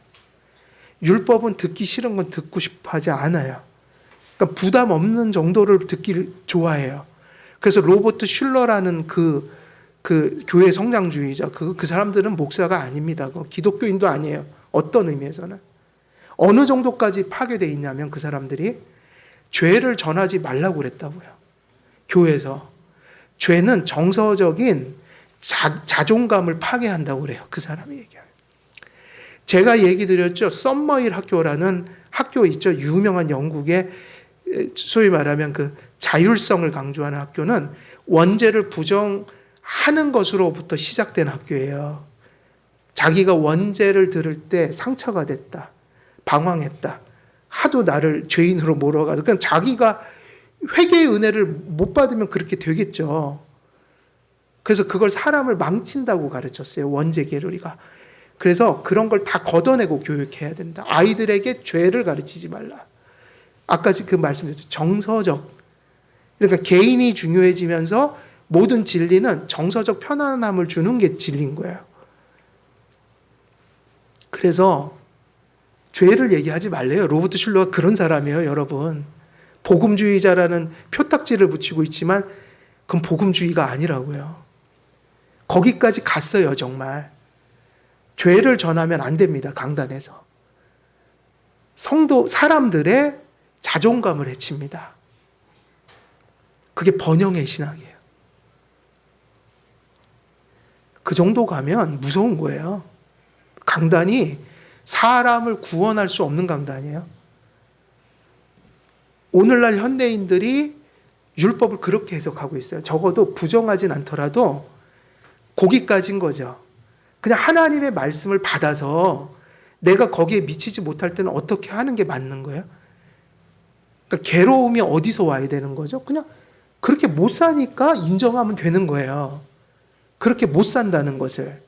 율법은 듣기 싫은 건 듣고 싶어 하지 않아요. 그러니까 부담 없는 정도를 듣기를 좋아해요. 그래서 로버트 슐러라는 그 교회 성장주의자, 그 사람들은 목사가 아닙니다. 기독교인도 아니에요. 어떤 의미에서는. 어느 정도까지 파괴되어 있냐면 그 사람들이 죄를 전하지 말라고 그랬다고요. 교회에서. 죄는 정서적인 자존감을 파괴한다고 그래요. 그 사람이 얘기해요. 제가 얘기 드렸죠. 썸머힐 학교라는 학교 있죠. 유명한 영국의 소위 말하면 그 자율성을 강조하는 학교는 원죄를 부정하는 것으로부터 시작된 학교예요. 자기가 원죄를 들을 때 상처가 됐다. 방황했다. 하도 나를 죄인으로 몰아가서 그냥 자기가 회개의 은혜를 못 받으면 그렇게 되겠죠. 그래서 그걸 사람을 망친다고 가르쳤어요. 원죄 게으리가. 그래서 그런 걸 다 걷어내고 교육해야 된다. 아이들에게 죄를 가르치지 말라. 아까 그 말씀드렸죠. 정서적. 그러니까 개인이 중요해지면서 모든 진리는 정서적 편안함을 주는 게 진리인 거예요. 그래서 죄를 얘기하지 말래요. 로버트 슐러가 그런 사람이에요, 여러분. 복음주의자라는 표딱지를 붙이고 있지만 그건 복음주의가 아니라고요. 거기까지 갔어요, 정말. 죄를 전하면 안 됩니다, 강단에서. 사람들의 자존감을 해칩니다. 그게 번영의 신학이에요. 그 정도 가면 무서운 거예요. 강단이 사람을 구원할 수 없는 강단이에요. 오늘날 현대인들이 율법을 그렇게 해석하고 있어요. 적어도 부정하진 않더라도 거기까지인 거죠. 그냥 하나님의 말씀을 받아서 내가 거기에 미치지 못할 때는 어떻게 하는 게 맞는 거예요? 그러니까 괴로움이 어디서 와야 되는 거죠? 그냥 그렇게 못 사니까 인정하면 되는 거예요. 그렇게 못 산다는 것을.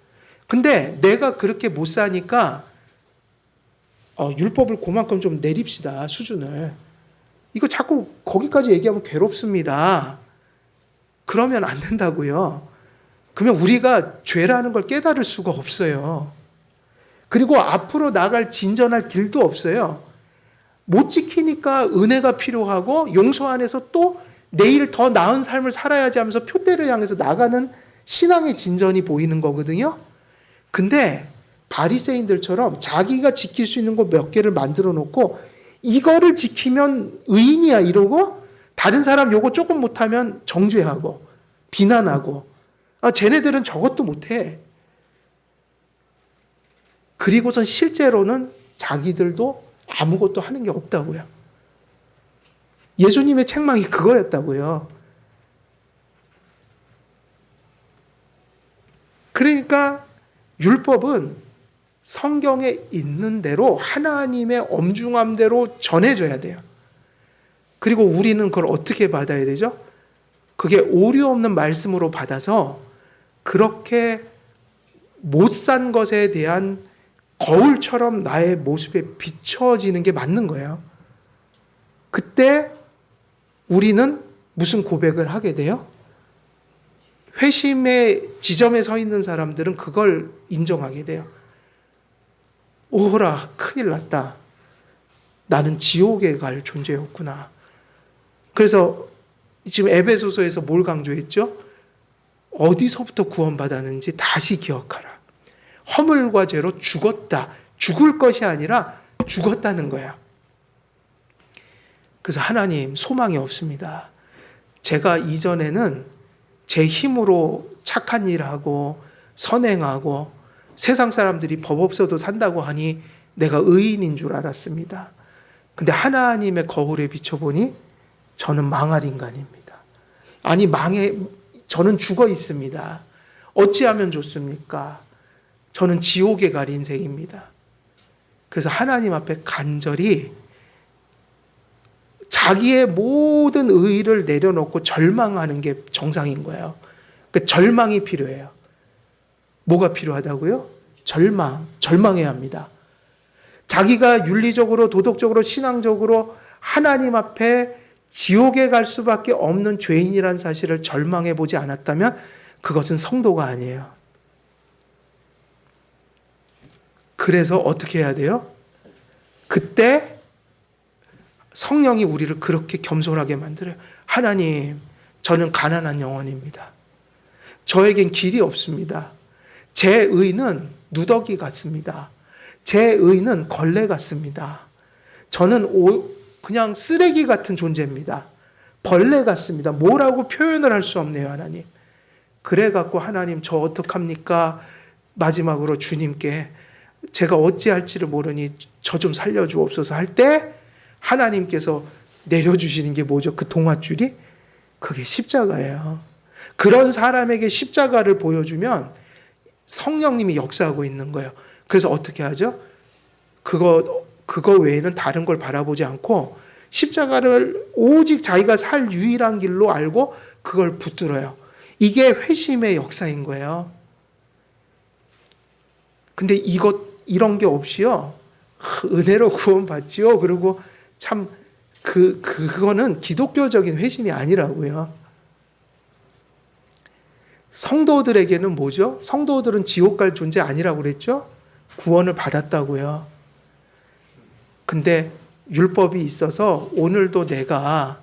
근데 내가 그렇게 못 사니까 율법을 그만큼 좀 내립시다, 수준을. 이거 자꾸 거기까지 얘기하면 괴롭습니다. 그러면 안 된다고요. 그러면 우리가 죄라는 걸 깨달을 수가 없어요. 그리고 앞으로 나갈 진전할 길도 없어요. 못 지키니까 은혜가 필요하고 용서 안에서 또 내일 더 나은 삶을 살아야지 하면서 표대를 향해서 나가는 신앙의 진전이 보이는 거거든요. 근데 바리새인들처럼 자기가 지킬 수 있는 거 몇 개를 만들어 놓고 이거를 지키면 의인이야 이러고 다른 사람 요거 조금 못하면 정죄하고 비난하고 쟤네들은 저것도 못해. 그리고선 실제로는 자기들도 아무것도 하는 게 없다고요. 예수님의 책망이 그거였다고요. 그러니까 율법은 성경에 있는 대로 하나님의 엄중함대로 전해져야 돼요. 그리고 우리는 그걸 어떻게 받아야 되죠? 그게 오류 없는 말씀으로 받아서 그렇게 못 산 것에 대한 거울처럼 나의 모습에 비춰지는 게 맞는 거예요. 그때 우리는 무슨 고백을 하게 돼요? 회심의 지점에 서 있는 사람들은 그걸 인정하게 돼요. 오호라, 큰일 났다. 나는 지옥에 갈 존재였구나. 그래서 지금 에베소서에서 뭘 강조했죠? 어디서부터 구원받았는지 다시 기억하라. 허물과 죄로 죽었다. 죽을 것이 아니라 죽었다는 거야. 그래서 하나님, 소망이 없습니다. 제가 이전에는 제 힘으로 착한 일하고 선행하고 세상 사람들이 법 없어도 산다고 하니 내가 의인인 줄 알았습니다. 근데 하나님의 거울에 비춰보니 저는 망할 인간입니다. 아니, 저는 죽어 있습니다. 어찌하면 좋습니까? 저는 지옥에 갈 인생입니다. 그래서 하나님 앞에 간절히 자기의 모든 의의를 내려놓고 절망하는 게 정상인 거예요. 그 절망이 필요해요. 뭐가 필요하다고요? 절망해야 합니다. 자기가 윤리적으로, 도덕적으로, 신앙적으로 하나님 앞에 지옥에 갈 수밖에 없는 죄인이라는 사실을 절망해 보지 않았다면 그것은 성도가 아니에요. 그래서 어떻게 해야 돼요? 그때 성령이 우리를 그렇게 겸손하게 만들어요. 하나님, 저는 가난한 영혼입니다. 저에겐 길이 없습니다. 제 의는 누더기 같습니다. 제 의는 걸레 같습니다. 저는 그냥 쓰레기 같은 존재입니다. 벌레 같습니다. 뭐라고 표현을 할 수 없네요, 하나님. 그래갖고 하나님, 저 어떡합니까? 마지막으로 주님께 제가 어찌할지를 모르니 저 좀 살려주옵소서 할 때 하나님께서 내려주시는 게 뭐죠? 그 동아줄이? 그게 십자가예요. 그런 사람에게 십자가를 보여주면 성령님이 역사하고 있는 거예요. 그래서 어떻게 하죠? 그거 외에는 다른 걸 바라보지 않고 십자가를 오직 자기가 살 유일한 길로 알고 그걸 붙들어요. 이게 회심의 역사인 거예요. 근데 이런 게 없이요. 은혜로 구원받지요. 그리고 참 그거는 기독교적인 회심이 아니라고요. 성도들에게는 뭐죠? 성도들은 지옥 갈 존재 아니라고 그랬죠? 구원을 받았다고요. 근데 율법이 있어서 오늘도 내가,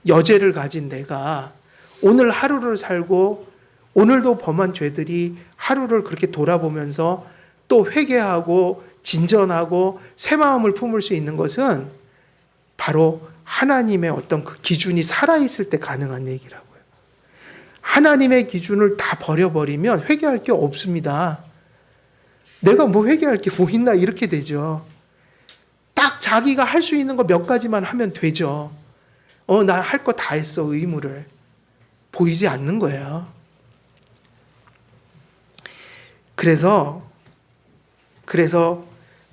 여죄를 가진 내가 오늘 하루를 살고 오늘도 범한 죄들이 하루를 그렇게 돌아보면서 또 회개하고 진전하고 새 마음을 품을 수 있는 것은 바로 하나님의 어떤 그 기준이 살아있을 때 가능한 얘기라고요. 하나님의 기준을 다 버려버리면 회개할 게 없습니다. 내가 뭐 회개할 게 뭐 있나 이렇게 되죠. 딱 자기가 할 수 있는 거 몇 가지만 하면 되죠. 나 할 거 다 했어, 의무를. 보이지 않는 거예요. 그래서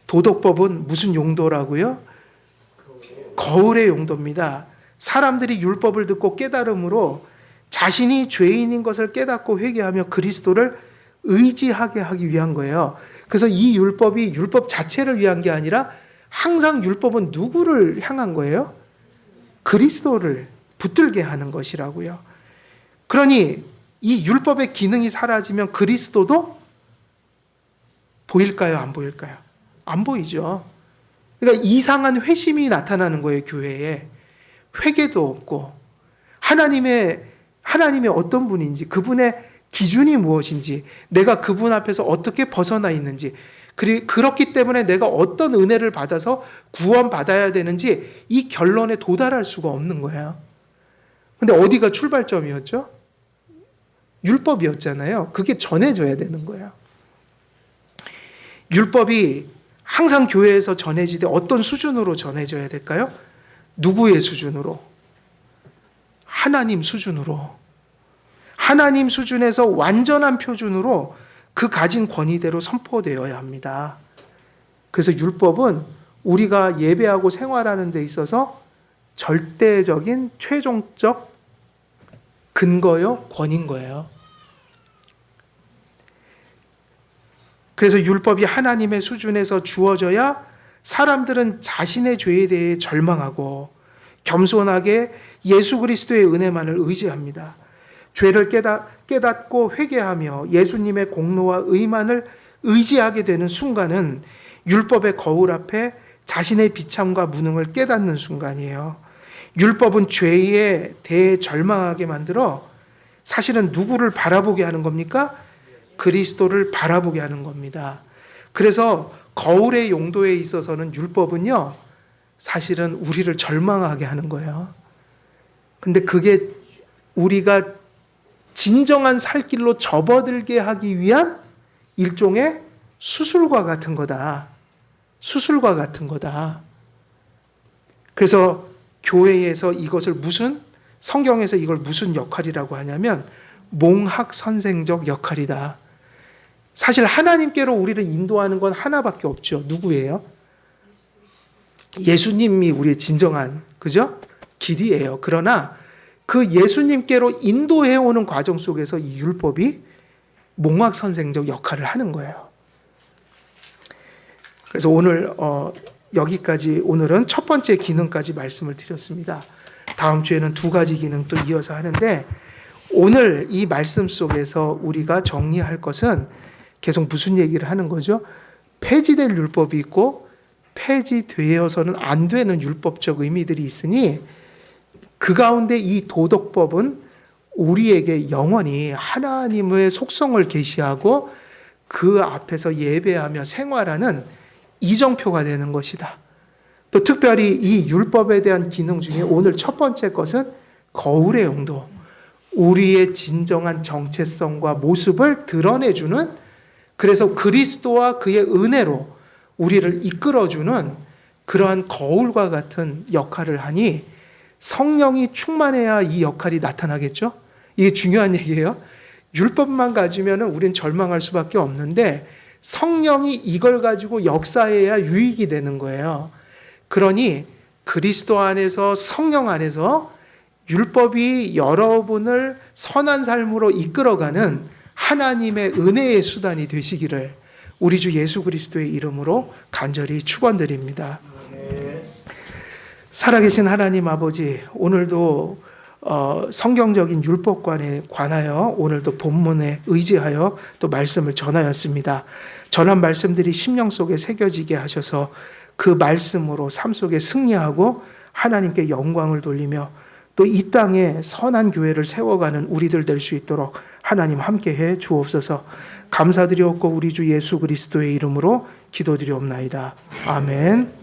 도덕법은 무슨 용도라고요? 거울의 용도입니다. 사람들이 율법을 듣고 깨달음으로 자신이 죄인인 것을 깨닫고 회개하며 그리스도를 의지하게 하기 위한 거예요. 그래서 이 율법이 율법 자체를 위한 게 아니라 항상 율법은 누구를 향한 거예요? 그리스도를 붙들게 하는 것이라고요. 그러니 이 율법의 기능이 사라지면 그리스도도 보일까요? 안 보일까요? 안 보이죠. 그러니까 이상한 회심이 나타나는 거예요, 교회에. 회개도 없고 하나님의 어떤 분인지, 그분의 기준이 무엇인지, 내가 그분 앞에서 어떻게 벗어나 있는지, 그렇기 때문에 내가 어떤 은혜를 받아서 구원받아야 되는지 이 결론에 도달할 수가 없는 거예요. 근데 어디가 출발점이었죠? 율법이었잖아요. 그게 전해져야 되는 거예요. 율법이 항상 교회에서 전해지되 어떤 수준으로 전해져야 될까요? 누구의 수준으로? 하나님 수준으로. 하나님 수준에서 완전한 표준으로 그 가진 권위대로 선포되어야 합니다. 그래서 율법은 우리가 예배하고 생활하는 데 있어서 절대적인 최종적 근거요, 권인 거예요. 그래서 율법이 하나님의 수준에서 주어져야 사람들은 자신의 죄에 대해 절망하고 겸손하게 예수 그리스도의 은혜만을 의지합니다. 죄를 깨닫고 회개하며 예수님의 공로와 의만을 의지하게 되는 순간은 율법의 거울 앞에 자신의 비참과 무능을 깨닫는 순간이에요. 율법은 죄에 대해 절망하게 만들어 사실은 누구를 바라보게 하는 겁니까? 그리스도를 바라보게 하는 겁니다. 그래서 거울의 용도에 있어서는 율법은요, 사실은 우리를 절망하게 하는 거예요. 근데 그게 우리가 진정한 살 길로 접어들게 하기 위한 일종의 수술과 같은 거다. 수술과 같은 거다. 그래서 교회에서 이것을 성경에서 이걸 무슨 역할이라고 하냐면 몽학선생적 역할이다. 사실 하나님께로 우리를 인도하는 건 하나밖에 없죠. 누구예요? 예수님이 우리의 진정한, 그죠? 길이에요. 그러나 그 예수님께로 인도해오는 과정 속에서 이 율법이 몽학선생적 역할을 하는 거예요. 그래서 오늘 여기까지, 오늘은 첫 번째 기능까지 말씀을 드렸습니다. 다음 주에는 두 가지 기능 또 이어서 하는데, 오늘 이 말씀 속에서 우리가 정리할 것은 계속 무슨 얘기를 하는 거죠? 폐지될 율법이 있고 폐지되어서는 안 되는 율법적 의미들이 있으니 그 가운데 이 도덕법은 우리에게 영원히 하나님의 속성을 계시하고 그 앞에서 예배하며 생활하는 이정표가 되는 것이다. 또 특별히 이 율법에 대한 기능 중에 오늘 첫 번째 것은 거울의 용도, 우리의 진정한 정체성과 모습을 드러내주는, 그래서 그리스도와 그의 은혜로 우리를 이끌어주는 그러한 거울과 같은 역할을 하니 성령이 충만해야 이 역할이 나타나겠죠? 이게 중요한 얘기예요. 율법만 가지면 우리는 절망할 수밖에 없는데 성령이 이걸 가지고 역사해야 유익이 되는 거예요. 그러니 그리스도 안에서, 성령 안에서 율법이 여러분을 선한 삶으로 이끌어가는 하나님의 은혜의 수단이 되시기를 우리 주 예수 그리스도의 이름으로 간절히 축원드립니다. 살아계신 하나님 아버지, 오늘도 성경적인 율법관에 관하여 오늘도 본문에 의지하여 또 말씀을 전하였습니다. 전한 말씀들이 심령 속에 새겨지게 하셔서 그 말씀으로 삶 속에 승리하고 하나님께 영광을 돌리며 또 이 땅에 선한 교회를 세워가는 우리들 될 수 있도록 하나님 함께해 주옵소서. 감사드리옵고 우리 주 예수 그리스도의 이름으로 기도드리옵나이다. 아멘.